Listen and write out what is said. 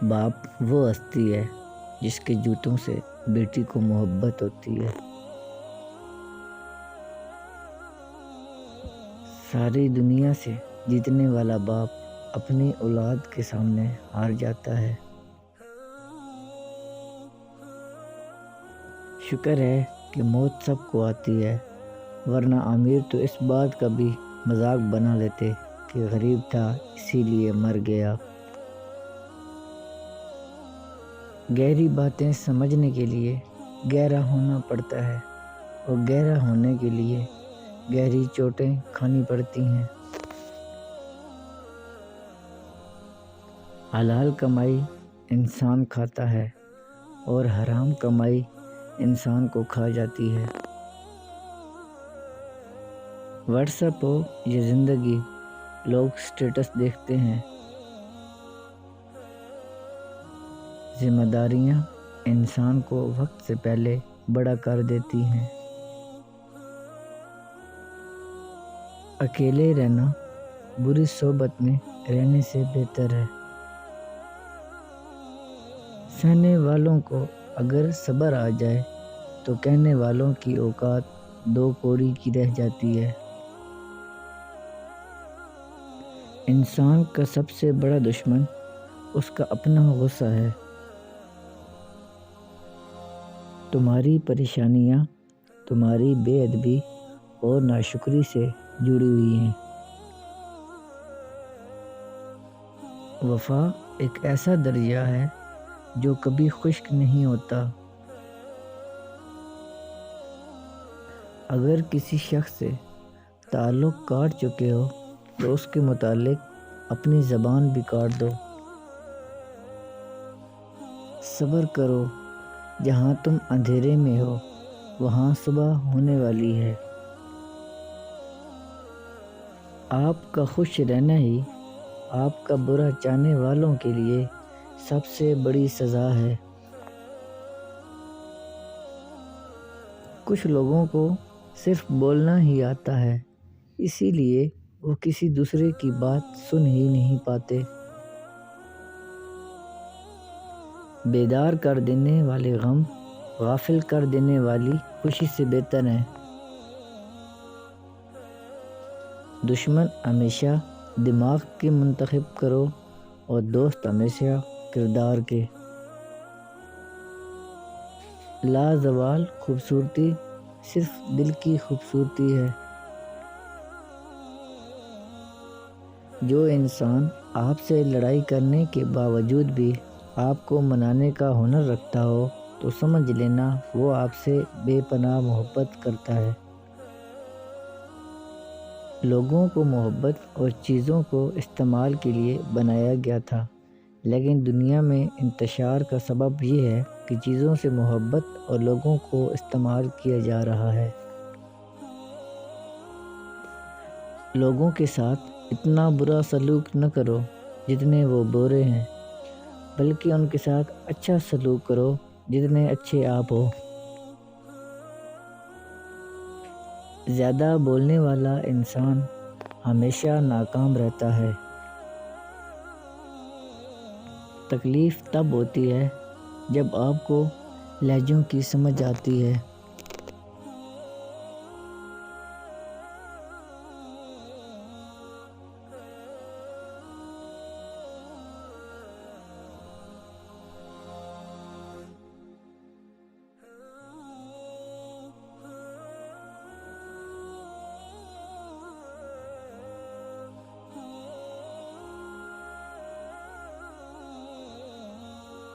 باپ وہ ہستی ہے جس کے جوتوں سے بیٹی کو محبت ہوتی ہے۔ ساری دنیا سے جیتنے والا باپ اپنی اولاد کے سامنے ہار جاتا ہے۔ شکر ہے کہ موت سب کو آتی ہے، ورنہ امیر تو اس بات کا بھی مذاق بنا لیتے کہ غریب تھا اسی لیے مر گیا۔ گہری باتیں سمجھنے کے لیے گہرا ہونا پڑتا ہے، اور گہرا ہونے کے لیے گہری چوٹیں کھانی پڑتی ہیں۔ حلال کمائی انسان کھاتا ہے اور حرام کمائی انسان کو کھا جاتی ہے۔ واٹس ایپ ہو یا زندگی، لوگ سٹیٹس دیکھتے ہیں۔ ذمہ داریاں انسان کو وقت سے پہلے بڑا کر دیتی ہیں۔ اکیلے رہنا بری صحبت میں رہنے سے بہتر ہے۔ سہنے والوں کو اگر صبر آ جائے تو کہنے والوں کی اوقات دو کوڑی کی رہ جاتی ہے۔ انسان کا سب سے بڑا دشمن اس کا اپنا غصہ ہے۔ تمہاری پریشانیاں تمہاری بے ادبی اور ناشکری سے جڑی ہوئی ہیں۔ وفا ایک ایسا دریا ہے جو کبھی خشک نہیں ہوتا۔ اگر کسی شخص سے تعلق کاٹ چکے ہو تو اس کے متعلق اپنی زبان بھی کاٹ دو۔ صبر کرو، جہاں تم اندھیرے میں ہو وہاں صبح ہونے والی ہے۔ آپ کا خوش رہنا ہی آپ کا برا چاہنے والوں کے لیے سب سے بڑی سزا ہے۔ کچھ لوگوں کو صرف بولنا ہی آتا ہے، اسی لیے وہ کسی دوسرے کی بات سن ہی نہیں پاتے۔ بیدار کر دینے والے غم غافل کر دینے والی خوشی سے بہتر ہیں۔ دشمن ہمیشہ دماغ کے منتخب کرو اور دوست ہمیشہ کردار کے۔ لازوال خوبصورتی صرف دل کی خوبصورتی ہے۔ جو انسان آپ سے لڑائی کرنے کے باوجود بھی آپ کو منانے کا ہنر رکھتا ہو تو سمجھ لینا وہ آپ سے بے پناہ محبت کرتا ہے۔ لوگوں کو محبت اور چیزوں کو استعمال کے لیے بنایا گیا تھا، لیکن دنیا میں انتشار کا سبب یہ ہے کہ چیزوں سے محبت اور لوگوں کو استعمال کیا جا رہا ہے۔ لوگوں کے ساتھ اتنا برا سلوک نہ کرو جتنے وہ برے ہیں، بلکہ ان کے ساتھ اچھا سلوک کرو جتنے اچھے آپ ہو۔ زیادہ بولنے والا انسان ہمیشہ ناکام رہتا ہے۔ تکلیف تب ہوتی ہے جب آپ کو لہجوں کی سمجھ آتی ہے۔